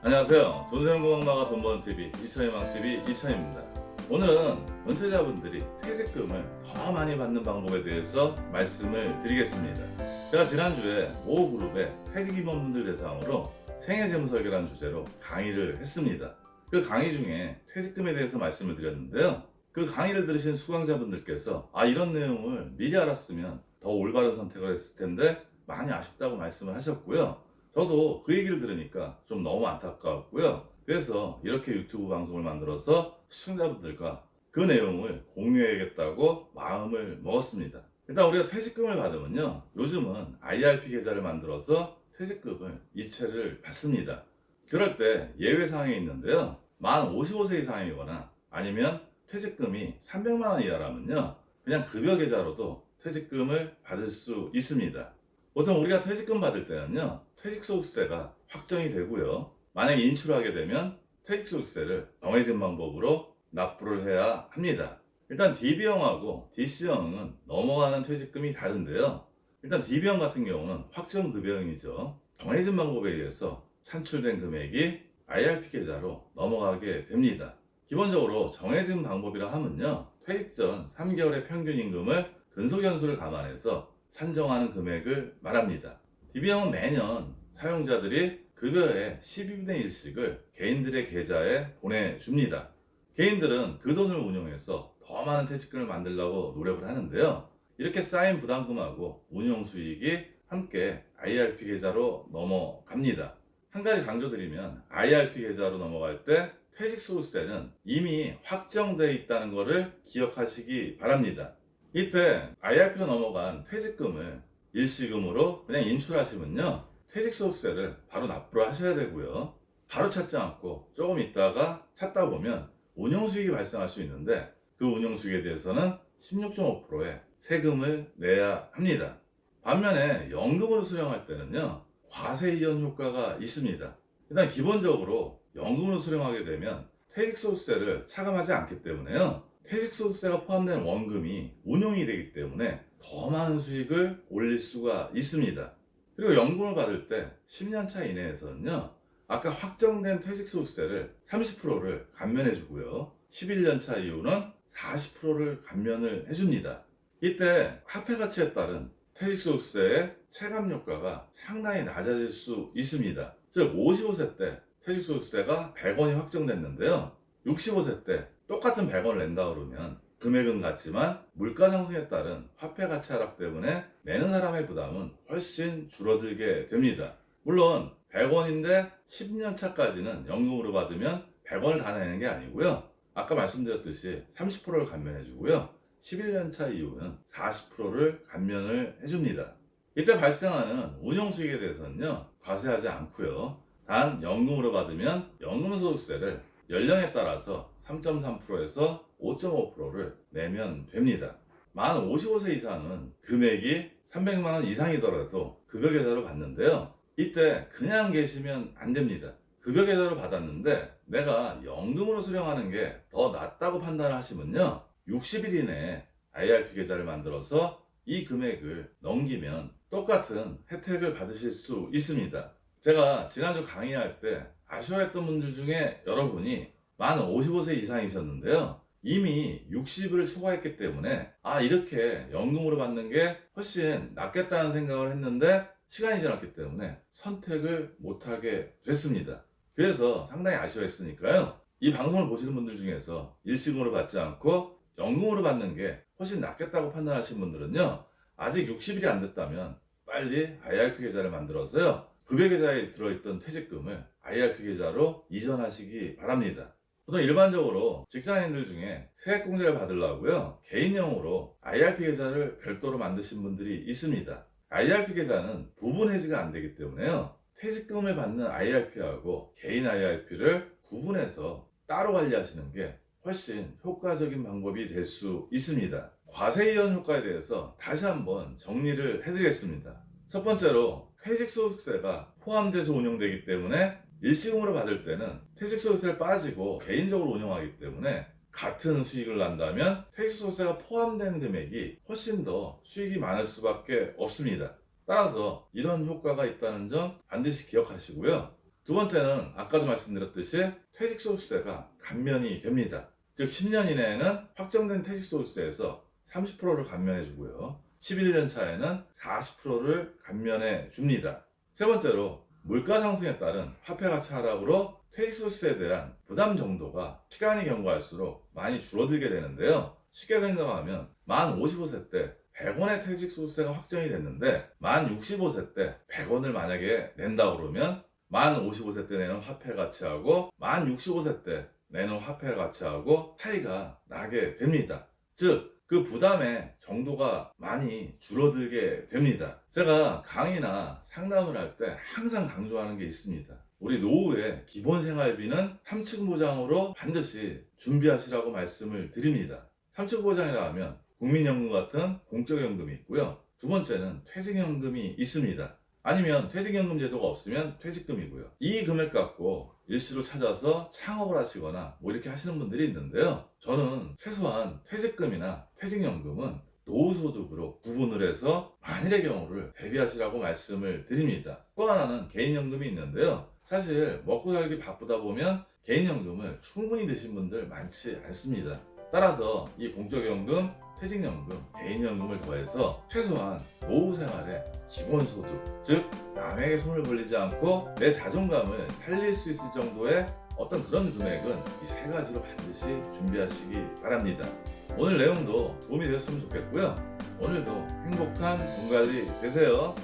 안녕하세요. 돈 세는 고막마가 돈 버는 TV 이천희망TV 이천입니다. 오늘은 은퇴자분들이 퇴직금을 더 많이 받는 방법에 대해서 말씀을 드리겠습니다. 제가 지난주에 모 그룹의 퇴직 임원분들 대상으로 생애재무설계라는 주제로 강의를 했습니다. 그 강의 중에 퇴직금에 대해서 말씀을 드렸는데요. 그 강의를 들으신 수강자분들께서 이런 내용을 미리 알았으면 더 올바른 선택을 했을 텐데 많이 아쉽다고 말씀을 하셨고요. 저도 그 얘기를 들으니까 좀 너무 안타까웠고요. 그래서 이렇게 유튜브 방송을 만들어서 시청자분들과 그 내용을 공유해야겠다고 마음을 먹었습니다. 일단 우리가 퇴직금을 받으면요, 요즘은 IRP 계좌를 만들어서 퇴직금을 이체를 받습니다. 그럴 때 예외사항이 있는데요, 만 55세 이상이거나 아니면 퇴직금이 300만 원 이하라면요, 그냥 급여 계좌로도 퇴직금을 받을 수 있습니다. 보통 우리가 퇴직금 받을 때는요, 퇴직소득세가 확정이 되고요. 만약에 인출하게 되면 퇴직소득세를 정해진 방법으로 납부를 해야 합니다. 일단 DB형하고 DC형은 넘어가는 퇴직금이 다른데요. 일단 DB형 같은 경우는 확정급여형이죠. 정해진 방법에 의해서 산출된 금액이 IRP 계좌로 넘어가게 됩니다. 기본적으로 정해진 방법이라 하면요, 퇴직 전 3개월의 평균 임금을 근속연수를 감안해서 산정하는 금액을 말합니다. DB형은 매년 사용자들이 급여의 12분의 1씩을 개인들의 계좌에 보내줍니다. 개인들은 그 돈을 운용해서 더 많은 퇴직금을 만들려고 노력을 하는데요. 이렇게 쌓인 부담금하고 운용 수익이 함께 IRP 계좌로 넘어갑니다. 한 가지 강조드리면 IRP 계좌로 넘어갈 때 퇴직소득세는 이미 확정되어 있다는 것을 기억하시기 바랍니다. 이때 IRP로 넘어간 퇴직금을 일시금으로 그냥 인출하시면요, 퇴직소득세를 바로 납부를 하셔야 되고요. 바로 찾지 않고 조금 있다가 찾다 보면 운용수익이 발생할 수 있는데 그 운용수익에 대해서는 16.5%의 세금을 내야 합니다. 반면에 연금으로 수령할 때는요, 과세이연 효과가 있습니다. 일단 기본적으로 연금으로 수령하게 되면 퇴직소득세를 차감하지 않기 때문에요, 퇴직소득세가 포함된 원금이 운용이 되기 때문에 더 많은 수익을 올릴 수가 있습니다. 그리고 연금을 받을 때 10년 차 이내에서는요, 아까 확정된 퇴직소득세를 30%를 감면해 주고요, 11년 차 이후는 40%를 감면을 해줍니다. 이때 화폐가치에 따른 퇴직소득세의 체감 효과가 상당히 낮아질 수 있습니다. 즉 55세 때 퇴직소득세가 100원이 확정됐는데요, 65세 때 똑같은 100원을 낸다 그러면 금액은 같지만 물가 상승에 따른 화폐 가치 하락 때문에 내는 사람의 부담은 훨씬 줄어들게 됩니다. 물론 100원인데 10년 차까지는 연금으로 받으면 100원을 다 내는 게 아니고요, 아까 말씀드렸듯이 30%를 감면해 주고요, 11년 차 이후는 40%를 감면을 해줍니다. 이때 발생하는 운용수익에 대해서는요, 과세하지 않고요, 단 연금으로 받으면 연금소득세를 연령에 따라서 3.3%에서 5.5%를 내면 됩니다. 만 55세 이상은 금액이 300만 원 이상이더라도 급여 계좌로 받는데요, 이때 그냥 계시면 안 됩니다. 급여 계좌로 받았는데 내가 연금으로 수령하는 게 더 낫다고 판단하시면요, 60일 이내에 IRP 계좌를 만들어서 이 금액을 넘기면 똑같은 혜택을 받으실 수 있습니다. 제가 지난주 강의할 때 아쉬워했던 분들 중에 여러분이 만 55세 이상이셨는데요, 이미 60을 초과했기 때문에 이렇게 연금으로 받는 게 훨씬 낫겠다는 생각을 했는데 시간이 지났기 때문에 선택을 못하게 됐습니다. 그래서 상당히 아쉬워했으니까요, 이 방송을 보시는 분들 중에서 일시금으로 받지 않고 연금으로 받는 게 훨씬 낫겠다고 판단하신 분들은요, 아직 60일이 안 됐다면 빨리 IRP 계좌를 만들어서요, 급여 계좌에 들어있던 퇴직금을 IRP 계좌로 이전하시기 바랍니다. 보통 일반적으로 직장인들 중에 세액공제를 받으려고요, 개인용으로 IRP 계좌를 별도로 만드신 분들이 있습니다. IRP 계좌는 부분 해지가 안 되기 때문에요, 퇴직금을 받는 IRP하고 개인 IRP를 구분해서 따로 관리하시는 게 훨씬 효과적인 방법이 될 수 있습니다. 과세이연 효과에 대해서 다시 한번 정리를 해드리겠습니다. 첫 번째로 퇴직소득세가 포함돼서 운용되기 때문에 일시금으로 받을 때는 퇴직소득세를 빠지고 개인적으로 운용하기 때문에 같은 수익을 난다면 퇴직소득세가 포함된 금액이 훨씬 더 수익이 많을 수밖에 없습니다. 따라서 이런 효과가 있다는 점 반드시 기억하시고요. 두 번째는 아까도 말씀드렸듯이 퇴직 소득세가 감면이 됩니다. 즉 10년 이내에는 확정된 퇴직 소득세에서 30%를 감면해 주고요. 11년 차에는 40%를 감면해 줍니다. 세 번째로 물가 상승에 따른 화폐 가치 하락으로 퇴직 소득세에 대한 부담 정도가 시간이 경과할수록 많이 줄어들게 되는데요. 쉽게 생각하면 만 55세 때 100원의 퇴직 소득세가 확정이 됐는데 만 65세 때 100원을 만약에 낸다 그러면 만 55세 때 내는 화폐 가치하고 만 65세 때 내는 화폐 가치하고 차이가 나게 됩니다. 즉 그 부담의 정도가 많이 줄어들게 됩니다. 제가 강의나 상담을 할 때 항상 강조하는 게 있습니다. 우리 노후의 기본 생활비는 3층 보장으로 반드시 준비하시라고 말씀을 드립니다. 3층 보장이라 하면 국민연금 같은 공적연금이 있고요. 두 번째는 퇴직연금이 있습니다. 아니면 퇴직연금 제도가 없으면 퇴직금이고요. 이 금액 갖고 일시로 찾아서 창업을 하시거나 뭐 이렇게 하시는 분들이 있는데요. 저는 최소한 퇴직금이나 퇴직연금은 노후소득으로 구분을 해서 만일의 경우를 대비하시라고 말씀을 드립니다. 또 하나는 개인연금이 있는데요. 사실 먹고 살기 바쁘다 보면 개인연금을 충분히 드신 분들 많지 않습니다. 따라서 이 공적연금, 퇴직연금, 개인연금을 더해서 최소한 노후 생활의 기본소득, 즉 남에게 손을 벌리지 않고 내 자존감을 살릴 수 있을 정도의 어떤 그런 금액은 이 세 가지로 반드시 준비하시기 바랍니다. 오늘 내용도 도움이 되었으면 좋겠고요. 오늘도 행복한 돈 관리 되세요.